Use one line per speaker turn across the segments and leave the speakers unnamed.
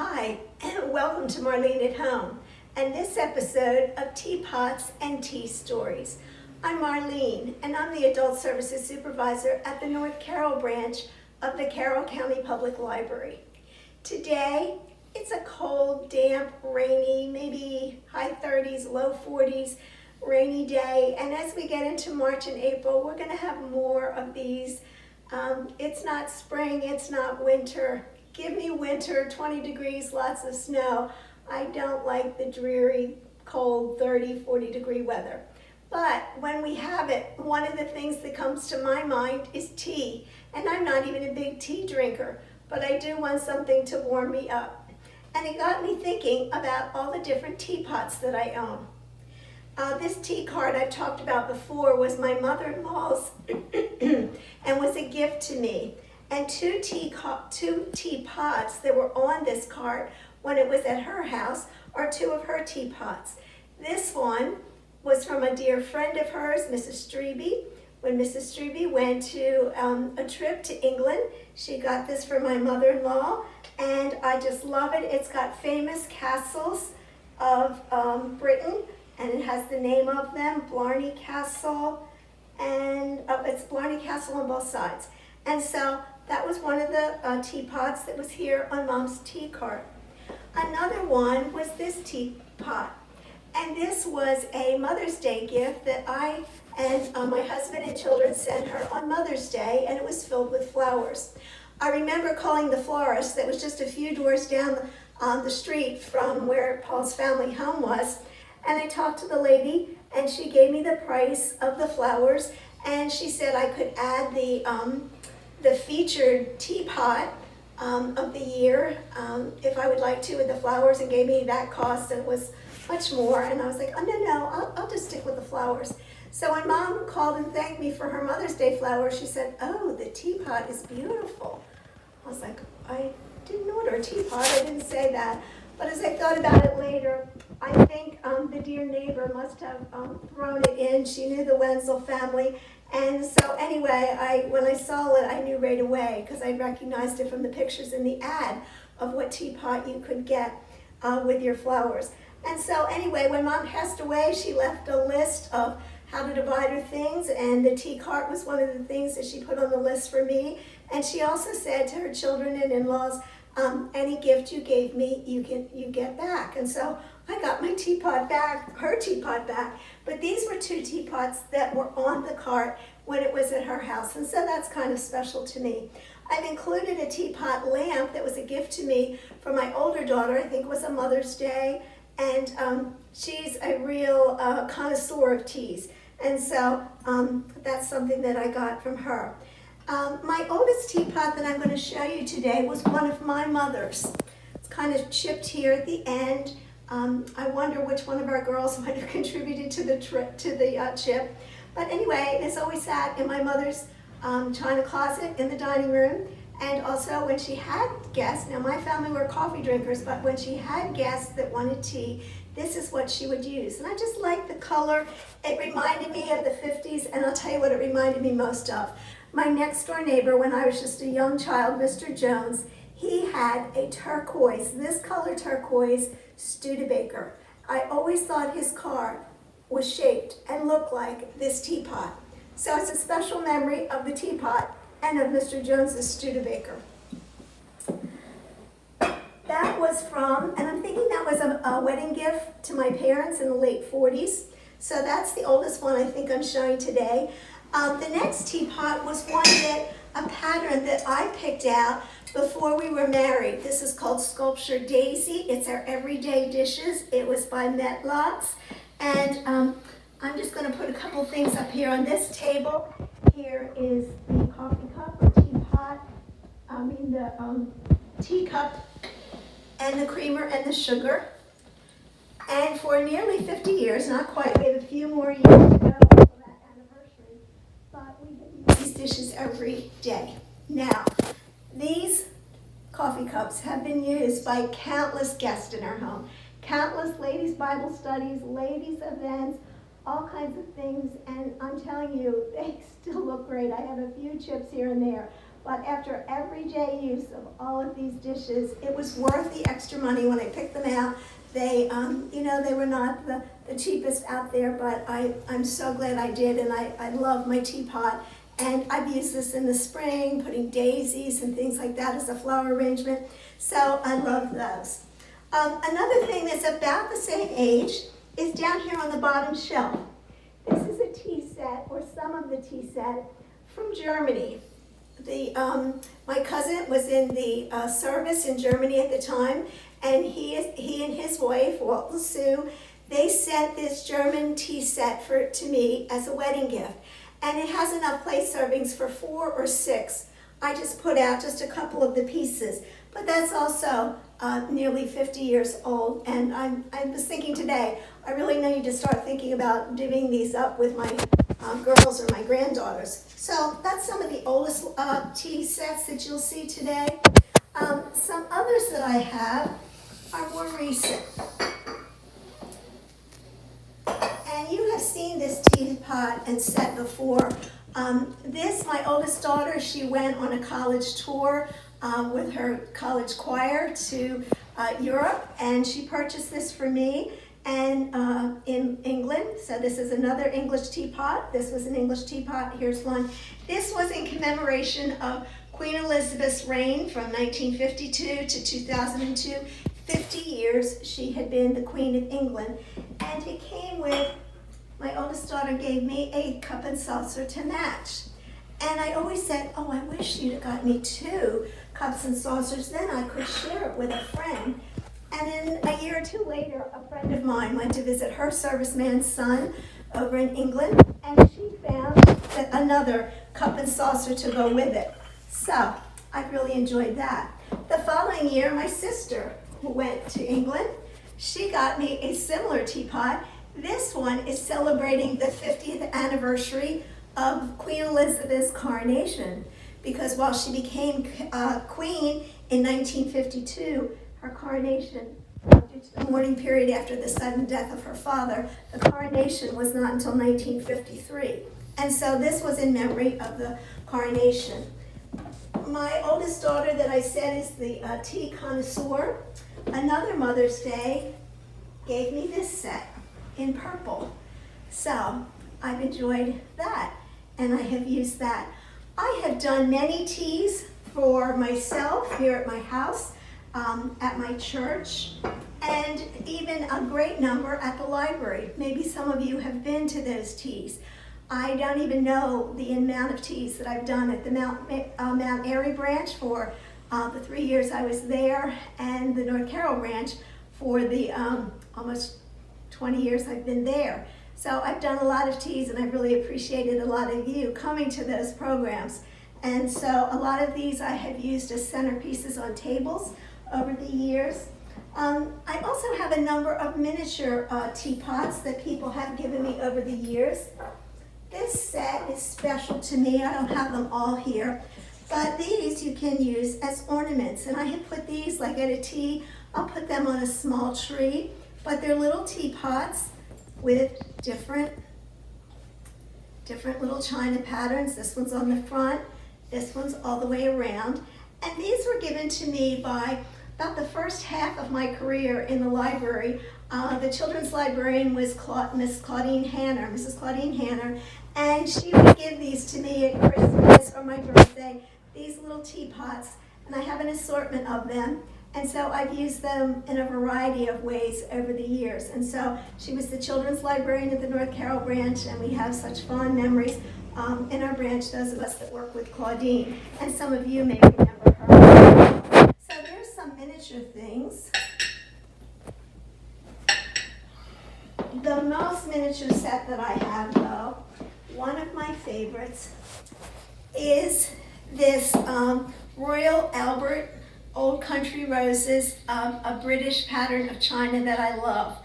Hi, and welcome to Marlene at Home, and this episode of Teapots and Tea Stories. I'm Marlene, and I'm the Adult Services Supervisor at the North Carroll branch of the Carroll County Public Library. Today, it's a cold, damp, rainy, maybe high 30s, low 40s, rainy day, and as we get into March and April, we're going to have more of these. It's not spring, it's not winter. Give me winter, 20 degrees, lots of snow. I don't like the dreary, cold, 30, 40 degree weather. But when we have it, one of the things that comes to my mind is tea. And I'm not even a big tea drinker, but I do want something to warm me up. And it got me thinking about all the different teapots that I own. This tea card I've talked about before was my mother-in-law's and was a gift to me. And two teapots that were on this card when it was at her house are two of her teapots. This one was from a dear friend of hers, Mrs. Strebe. When Mrs. Strebe went to a trip to England, she got this for my mother-in-law, and I just love it. It's got famous castles of Britain, and it has the name of them, Blarney Castle, and it's Blarney Castle on both sides. And so that was one of the teapots that was here on Mom's tea cart. Another one was this teapot. And this was a Mother's Day gift that I and my husband and children sent her on Mother's Day, and it was filled with flowers. I remember calling the florist that was just a few doors down the street from where Paul's family home was, and I talked to the lady, and she gave me the price of the flowers, and she said I could add the featured teapot of the year if I would like to with the flowers, and gave me that cost, and it was much more. And I was like, oh no, I'll just stick with the flowers. So when Mom called and thanked me for her Mother's Day flowers, she said, oh, the teapot is beautiful. I was like, I didn't order a teapot, I didn't say that. But as I thought about it later, I think the dear neighbor must have thrown it in. She knew the Wenzel family. And so anyway, when I saw it, I knew right away because I recognized it from the pictures in the ad of what teapot you could get with your flowers. And so anyway, when Mom passed away, she left a list of how to divide her things, and the tea cart was one of the things that she put on the list for me. And she also said to her children and in-laws, any gift you gave me, you get back. And so I got my teapot back, her teapot back, but these were two teapots that were on the cart when it was at her house, and so that's kind of special to me. I've included a teapot lamp that was a gift to me from my older daughter, I think it was a Mother's Day, and she's a real connoisseur of teas, and so that's something that I got from her. My oldest teapot that I'm going to show you today was one of my mother's. It's kind of chipped here at the end. I wonder which one of our girls might have contributed to the chip. But anyway, it's always sat in my mother's china closet in the dining room. And also when she had guests, now my family were coffee drinkers, but when she had guests that wanted tea, this is what she would use. And I just like the color. It reminded me of the 50s, and I'll tell you what it reminded me most of. My next door neighbor, when I was just a young child, Mr. Jones, he had a turquoise, this color turquoise, Studebaker. I always thought his car was shaped and looked like this teapot. So it's a special memory of the teapot and of Mr. Jones's Studebaker. That was from, and I'm thinking that was a wedding gift to my parents in the late 40s. So that's the oldest one I think I'm showing today. The next teapot was a pattern that I picked out before we were married. This is called Sculpture Daisy. It's our everyday dishes. It was by Metlots. And I'm just going to put a couple things up here on this table. Here is the coffee cup or teapot. The teacup and the creamer and the sugar. And for nearly 50 years, not quite, we have a few more years to go for that anniversary, but we use these dishes every day. Now, these coffee cups have been used by countless guests in our home. Countless ladies' Bible studies, ladies' events, all kinds of things, and I'm telling you, they still look great. I have a few chips here and there, but after everyday use of all of these dishes, it was worth the extra money when I picked them out. They, they were not the cheapest out there, but I'm so glad I did, and I love my teapot. And I've used this in the spring, putting daisies and things like that as a flower arrangement, so I love those. Another thing that's about the same age is down here on the bottom shelf. This is a tea set, or some of the tea set, from Germany. My cousin was in the service in Germany at the time, and he and his wife, Walton Sue, they sent this German tea set to me as a wedding gift. And it has enough place servings for 4 or 6. I just put out just a couple of the pieces. But that's also nearly 50 years old. And I was thinking today, I really need to start thinking about divvying these up with my girls or my granddaughters. So that's some of the oldest tea sets that you'll see today. Some others that I have are more recent. And you have seen this teapot and set before. My oldest daughter, she went on a college tour with her college choir to Europe, and she purchased this for me and in England. So this is another English teapot. This was an English teapot. Here's one. This was in commemoration of Queen Elizabeth's reign from 1952 to 2002. 50 years she had been the Queen of England, and it came with, my oldest daughter gave me a cup and saucer to match. And I always said, oh, I wish you'd have got me 2 cups and saucers, then I could share it with a friend. And then a year or 2 later, a friend of mine went to visit her serviceman's son over in England, and she found another cup and saucer to go with it. So I really enjoyed that. The following year, my sister, who went to England, she got me a similar teapot. This one is celebrating the 50th anniversary of Queen Elizabeth's coronation, because while she became queen in 1952, her coronation, due to the mourning period after the sudden death of her father, the coronation was not until 1953. And so this was in memory of the coronation. My oldest daughter that I said is the tea connoisseur. Another Mother's Day gave me this set in purple. So I've enjoyed that, and I have used that. I have done many teas for myself here at my house, at my church, and even a great number at the library. Maybe some of you have been to those teas. I don't even know the amount of teas that I've done at the Mount Airy branch for the 3 years I was there, and the North Carroll branch for the almost 20 years I've been there. So I've done a lot of teas, and I've really appreciated a lot of you coming to those programs. And so a lot of these I have used as centerpieces on tables over the years. I also have a number of miniature teapots that people have given me over the years. This set is special to me. I don't have them all here, but these you can use as ornaments. And I have put these, like at a tea, I'll put them on a small tree, but they're little teapots with different little china patterns. This one's on the front, this one's all the way around. And these were given to me by about the first half of my career in the library. The children's librarian was Mrs. Claudine Hanner, and she would give these to me at Christmas or my birthday, these little teapots, and I have an assortment of them. And so I've used them in a variety of ways over the years. And so she was the children's librarian at the North Carroll branch, and we have such fond memories in our branch, those of us that work with Claudine. And some of you may remember her. So there's some miniature things. The most miniature set that I have, though, one of my favorites, is this Royal Albert Old Country Roses, a British pattern of china that I love.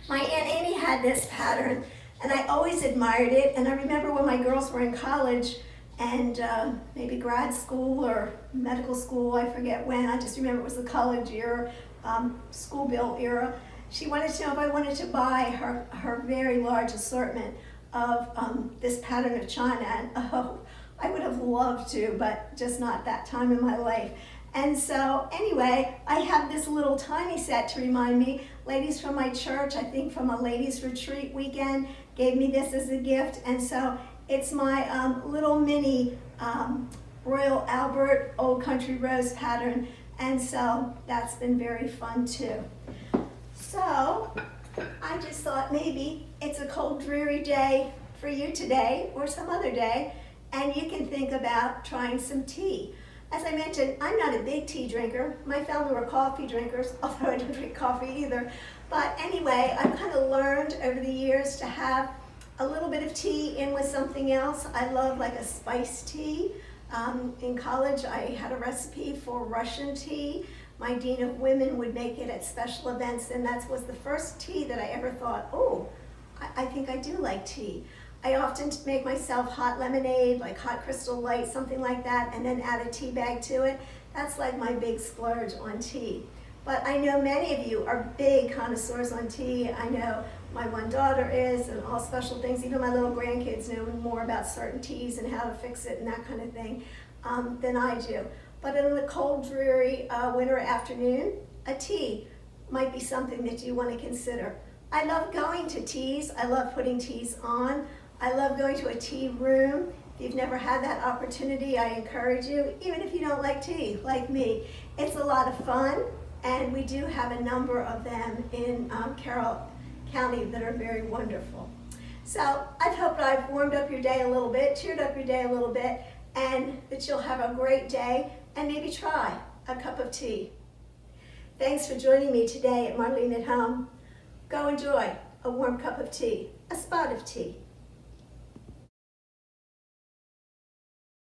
My Aunt Amy had this pattern, and I always admired it. And I remember when my girls were in college and maybe grad school or medical school, I forget when, I just remember it was the college year, school bill era. She wanted to know if I wanted to buy her very large assortment of this pattern of china. And oh, I would have loved to, but just not that time in my life. And so anyway, I have this little tiny set to remind me. Ladies from my church, I think from a ladies retreat weekend, gave me this as a gift. And so it's my little mini Royal Albert Old Country Rose pattern. And so that's been very fun too. So I just thought maybe it's a cold, dreary day for you today or some other day, and you can think about trying some tea. As I mentioned, I'm not a big tea drinker. My family were coffee drinkers, although I don't drink coffee either. But anyway, I've kind of learned over the years to have a little bit of tea in with something else. I love like a spiced tea. In college, I had a recipe for Russian tea. My dean of women would make it at special events, and that was the first tea that I ever thought, oh, I think I do like tea. I often make myself hot lemonade, like hot Crystal Light, something like that, and then add a tea bag to it. That's like my big splurge on tea. But I know many of you are big connoisseurs on tea. I know my one daughter is, and all special things. Even my little grandkids know more about certain teas and how to fix it and that kind of thing than I do. But in a cold, dreary winter afternoon, a tea might be something that you want to consider. I love going to teas. I love putting teas on. I love going to a tea room. If you've never had that opportunity, I encourage you, even if you don't like tea, like me. It's a lot of fun, and we do have a number of them in Carroll County that are very wonderful. So I hope I've warmed up your day a little bit, cheered up your day a little bit, and that you'll have a great day and maybe try a cup of tea. Thanks for joining me today at Marlene at Home. Go enjoy a warm cup of tea, a spot of tea.